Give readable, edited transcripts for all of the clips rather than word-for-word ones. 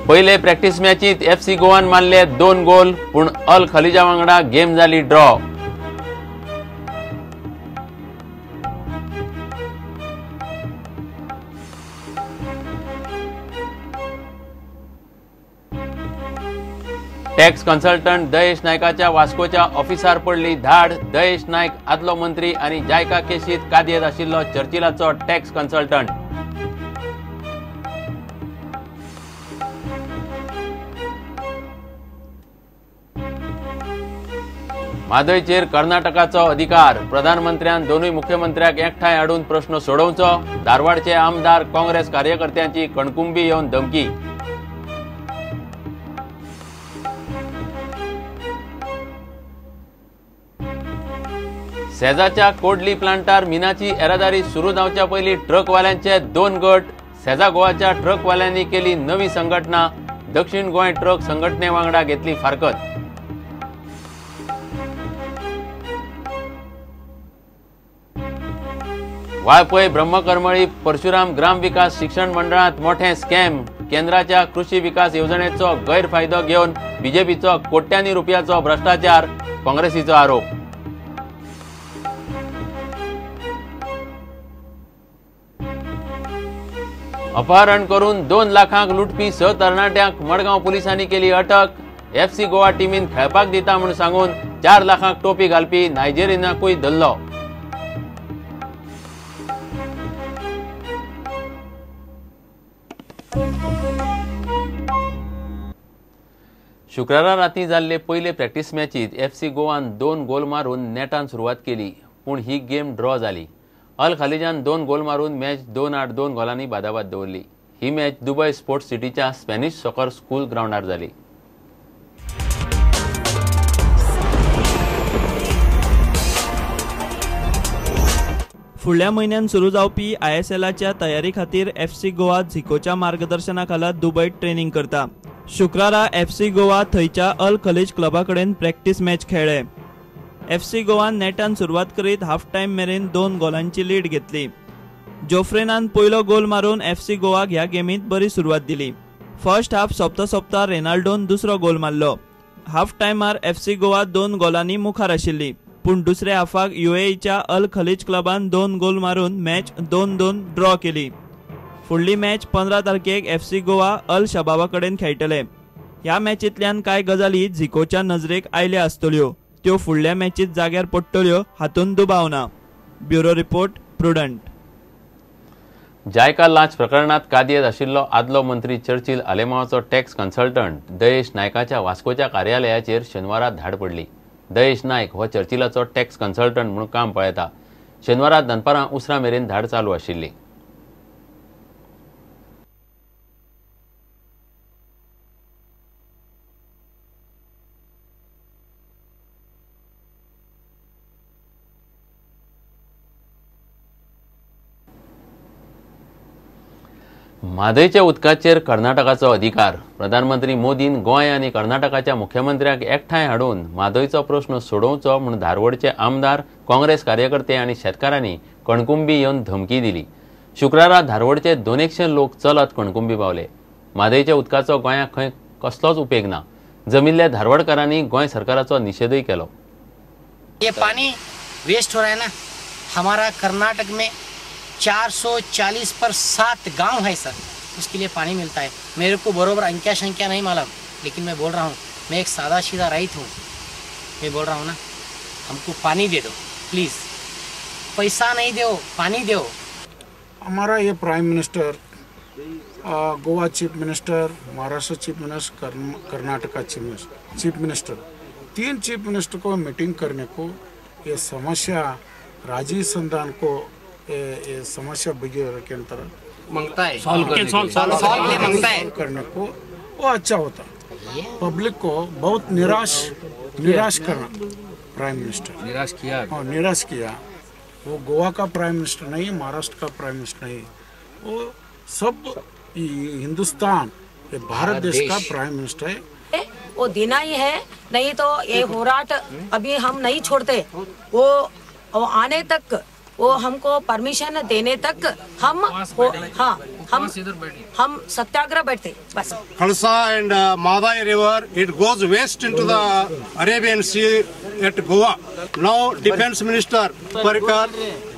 पहिले practice मॅचीत FC गोवान मारले 2 गोल, पण अल खलीजा वांगडा गेम जाली ड्रॉ। टॅक्स कन्सल्टंट दयेश नायकाच्या वास्कोच्या ऑफिसार पडली धाड। दयेश नायक आदलो मंत्री आणि जायका केशीत कादयेत आशिल्लो चर्चिलाचो टॅक्स कन्सल्टंट। म्हादयचेर कर्नाटकाचो अधिकार, प्रधानमंत्र्यान दोनूय मुख्यमंत्र्याक एकठांय हाडून प्रश्न सोडवचो। धारवाडचे आमदार काँग्रेस कार्यकर्त्यांची कणकुंबी येवन धमकी। सेजाच्या कोडली प्लांटार मिनाची येरादारी सुरू जावच्या पयलीं ट्रकवाल्यांचे 2 गट। सेजा गोवाच्या ट्रकवाल्यांनी केली नवी संघटना, दक्षिण गोंय ट्रक संघटने वांगडा घेतली फारकत। वाळपय ब्रह्मकर्मळी परशुराम ग्राम विकास शिक्षण मंडळात मोठे स्कॅम। केंद्राच्या कृषी विकास येवजणेचो गैरफायदो घेवन बीजेपीचो कोट्यांनी रुपयाचो भ्रष्टाचार, काँग्रेसीचो आरोप। अपहरण करून 2 लाखांक लुटपी 6 तरणाट्यांक मडगांव पुलिसांनी केली अटक। FC गोवा टीमीन खेळपाक दिता म्हूण सांगून 4 लाखांक टोपी घालपी नायजेरियनाकूय धरलो। शुक्रारा राती जाल्ले पयले प्रॅक्टिस मॅचीत FC गोवान 2 गोल मारून नेटान सुरवात केली, पूण ही गेम ड्रॉ जाली। अल खलीजान 2 गोल मारून मॅच 2-8 गोलांनी बादाबाद दवरली। ही मॅच दुबय स्पोर्ट्स सिटीच्या स्पॅनिश सॉकर स्कूल ग्राउंडार जाली। फुडल्या म्हयन्यात सुरू जावपी ISLच्या तयारी खातीर FC गोवा झिकोच्या मार्गदर्शनाखाला दुबयत ट्रेनिंग करता। शुक्रारा FC गोवा थंयच्या अल खलीज क्लबा कडेन प्रॅक्टिस मॅच खेळ्ळे। FC गोवान नेटान सुरवात करीत हाफ टाइम मेरेन 2 गोलांची लीड घेतली। जोफ्रेनान पयलो गोल मारून FC गोवाक ह्या गेमीत बरी सुरवात दिली। फर्स्ट हाफ सोंपता रेनाल्डोन दुसरो गोल मारलो। हाफ टाइमार FC गोवा 2 गोलांनी मुखार आशिल्ली, पूण दुसऱ्या हाफाक UAEच्या अल खलीज क्लबान 2 गोल मारून मॅच 2-2 ड्रॉ केली। फुडली मॅच 15 तारखेक FC गोवा अल शबाबा कडेन खेळटले। ह्या मॅचींतल्यान कांय गजाली झिकोच्या नजरेक आयल्या आसतल्यो, त्यो फुडल्या मॅचीत जाग्यार पडटल्यो हातून दुबाव ना। Bureau report, Prudent. जायका लांच प्रकरणात कादयेत आशिल्लो आदलो मंत्री चर्चिल आलेमांवाचो टॅक्स कन्सल्टंट दयेश नायकाच्या वास्कोच्या कार्यालयाचेर शेनवारा धाड पडली। दयेश नायक हो चर्चिलाचो टॅक्स कन्सल्टंट म्हणून काम पळयता। शेनवारा दनपारां उसरा मेरेन धाड चालू आशिल्ली। म्हादयच्या उदकाचेर कर्नाटकाचो अधिकार, प्रधानमंत्री मोदीन गोंय आनी कर्नाटकाच्या मुख्यमंत्र्याक एकठांय हाडून म्हादयचो प्रश्न सोडोवचो म्हूण धारवडचे आमदार, काँग्रेस कार्यकर्ते आनी शेतकारांनी कणकुंबी येवन धमकी दिली। शुक्रारा धारवडचे 200 लोक चलत कणकुंबी पावले। म्हादयच्या उदकाचो गोंयाक खंय कसलोच उपेग ना। जमिल्ल्या धारवडकारांनी गोंय सरकाराचो निशेधय केलो। ये पानी वेस्ट हो रहा है ना, हमारा कर्नाटक में 440 पर 7 गांव है सर, उसके लिए पानी मिलता है। मेरे को बरोबर अंक्या शंक्या नहीं मालूम, लेकिन मैं बोल रहा हूँ, मैं एक सादा सीधा रईत हूँ। मैं बोल रहा हूँ ना, हमको पानी दे दो प्लीज़, पैसा नहीं दो, पानी दो। हमारा ये prime minister, Goa chief minister, Maharashtra chief minister, Karnataka chief minister, 3 chief minister को मीटिंग करने को, ये समस्या राजीव संधान को ये समस्या बगैर के अंतर मांगता है, सॉल्व करने को वो अच्छा होता। पब्लिक को बहुत निराश करना प्राइम मिनिस्टर निराश किया। वो गोवा का प्राइम मिनिस्टर नहीं, महाराष्ट्र का प्राइम मिनिस्टर नहीं, वो सब हिंदुस्तान, ये भारत देश का प्राइम मिनिस्टर है। वो देना ही है, नहीं तो ये होराट अभी हम नहीं छोड़ते। वो आने तक वो हमको परमिशन देने तक हम सत्याग्रह बैठते बस। Khalsa and Madai River, it goes west into the Arabian Sea at Goa. Now Defense Minister Parikar,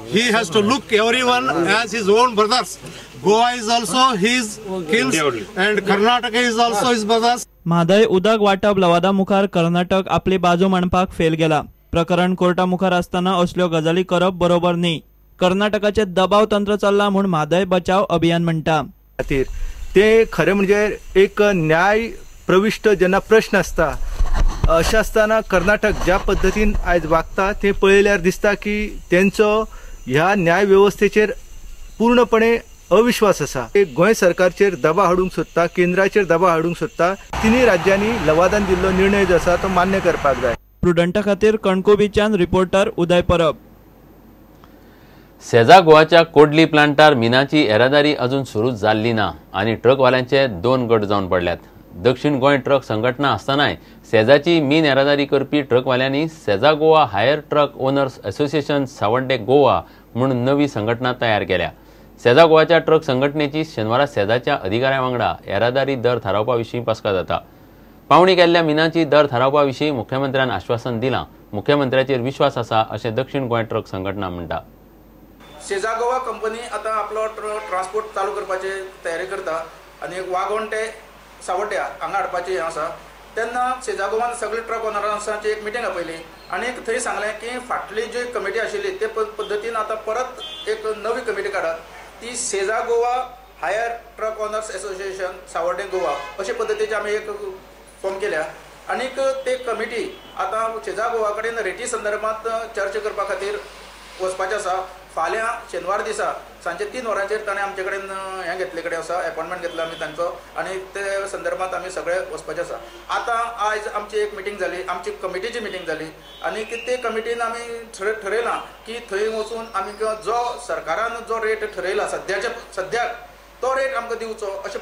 he has to look everyone as his own brothers. Goa is also his kills and Karnataka is also his brothers. Mhadei उदक वाटप लवादा मुखार कर्नाटक आपली बाजू मांडपाक fail गेला। प्रकरण Carta मुखार आसतना असल्यो गजाली करप बरोबर न्ही। कर्नाटकाचे दबाव तंत्र चल्ला म्हूण म्हादय बचाव अभियान म्हणटा। ते खरें म्हणजे एक न्याय प्रविष्ट जेन्ना प्रश्न आसता अशें आसतना कर्नाटक ज्या पद्दतीन आयज वागता ते पळयल्यार दिसता की तेंचो ह्या न्याय वेवस्थेचेर पूर्णपणे अविश्वास आसा। गोंय सरकारचेर दबाव हाडूंक सोदता, केंद्राचेर दबाव हाडूंक सोदता। तिनी राज्यांनी लवादान दिल्लो निर्णय जो आसा तो मान्य करपाक जाय। प्रुडंटा खातीर कणकोबीच्यान रिपोर्टर उदय परब। सेजा गोवाच्या कोडली प्लांटार मिनाची येरादारी अजून सुरू जाल्ली ना आनी ट्रकवाल्यांचे 2 गट जावन पडल्यात। दक्षिण गोंय ट्रक संघटना आसतनाय सेजाची मीन येरादारी करपी ट्रकवाल्यांनी सेजा Goa hire truck owners association Savarde Goa म्हणून नवी संघटना तयार केल्या। सेजा गोवाच्या ट्रक संघटनेची शेनवारा सेजाच्या अधिकाऱ्यां वांगडा येरादारी दर थारावपा विशीं बसका जाता। पावणी केल्ल्या मिनाची दर थारावपा विशीं मुख्यमंत्र्यान आश्वासन दिलां। मुख्यमंत्र्याचेर विश्वास आसा अशें दक्षिण गोंय ट्रक संघटना म्हणटा। सेजा गोवा कंपनी आता आपलो ट्रान्सपोर्ट चालू करपाची तयारी करता आनी वागोण ते सावड्ड्या हांगा हाडपाचें हें आसा। तेन्ना सेजा गोवान सगळे ट्रक ओनरांची एक मिटींग आपयली आनी थंय सांगलें की फाटली जी कमिटी आशिल्ली ते पद्दतीन आतां परत एक नवी कमिटी काडात। ती सेजा Goa hire truck owners association Savarde Goa अशे पद्दतीची आमी एक फॉर्म केल्या आनीक ते कमिटी आतां सेजा गोवा कडेन रेटी संदर्भात चर्चा करपा खातीर वचपाचें आसा। फाल्यां शेनवार दिसा सांजे 3 वरांचेर ताणें आमचे कडेन हें घेतले कडेन आसा, अपॉइंटमेंट घेतला आमी तांचो आनी ते संदर्भात आमी सगळे वचपाचे आसा। आतां आयज आमची एक मिटींग जाली, आमची कमिटीची मिटींग जाली आनी ते कमिटीन आमी ठरयलां की थंय वचून आमी जो सरकारान जो रेट ठरयला सद्याक तो रेट आमकां दिवचो अशे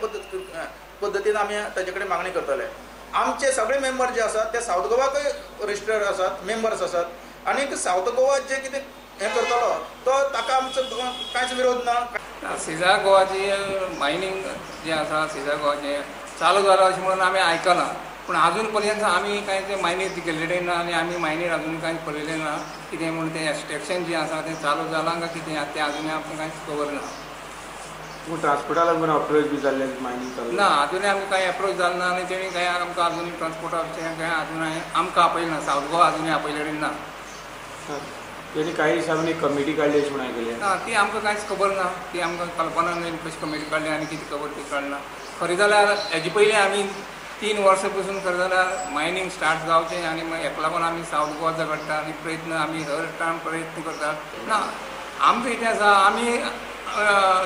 पद्दतीन आमी ताचे कडेन मागणी करतले। आमचे सगळे मेंबर जे आसात ते सावथ गोवाकय रजिस्टर्ड आसात, मेंबर्स आसात आनीक सावथ गोवा जे कितें हें करतलो तो ताका आमचो कांयच विरोध ना। सेजा गोवाची मायनींग जे आसा सेजा गोवाचें चालू जालां अशें म्हणून आमी आयकलां, पूण अजून पर्यंत आमी कांय ते मायनीर गेल्ले ना आनी आमी मायनीर अजून कांय पळयलें ना। कितें म्हूण तें एक्सट्रॅक्शन जें आसा तें चालू जालां काय कितें तें अजून आमकां कांयच खबर ना। पूण ट्रान्सपोर्टा लागून अप्रोच बी जाल्ले मायनींग चालू ना, अजून आमकां कांय अप्रोच जालो ना आनी तेणी कांय आमकां अजून ट्रान्सपोर्टाचें कांय अजून आमकां आपयलें ना, सावथ गोवा अजून आपयलेली ना। तेणी काही दिसांनी कमिटी काडली अशें म्हूण आयकलें। ना, ती आमकां कांयच खबर ना, ती आमकां कल्पना न्ही कशी कमिटी काडली आनी कितें खबर ती काडना। खरें जाल्यार हेजे पयलीं आमी 3 वर्सां पसून खरें जाल्यार मायनींग स्टार्ट जावचें आनी हेका लागून आमी सावथ गोवा झगडटा आनी प्रयत्न आमी हर टायम प्रयत्न करतात। ना, आमचें कितें आसा, आमी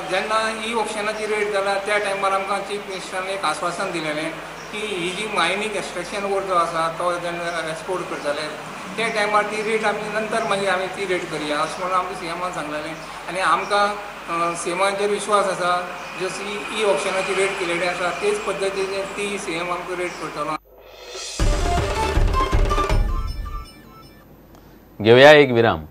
जेन्ना ई ऑप्शनाची रेट जाला त्या टायमार आमकां चीफ मिनिस्टरान एक आश्वासन दिलेलें की ही जी मायनींग एक्सट्रॅक्शन वर्क जो आसा तो जेन्ना एक्सपोर्ट करतले त्या टायमार ती रेट आमी नंतर मागीर आमी ती रेट करया अशें म्हणून आमच्या सीएमान सांगलेलें आनी आमकां सीएमाचेर विश्वास आसा। जशी ई ऑप्शनाची रेट केलेली आसा तेच पद्दतीन ती सीएम आमकां रेट करतलो। घेवया एक विराम।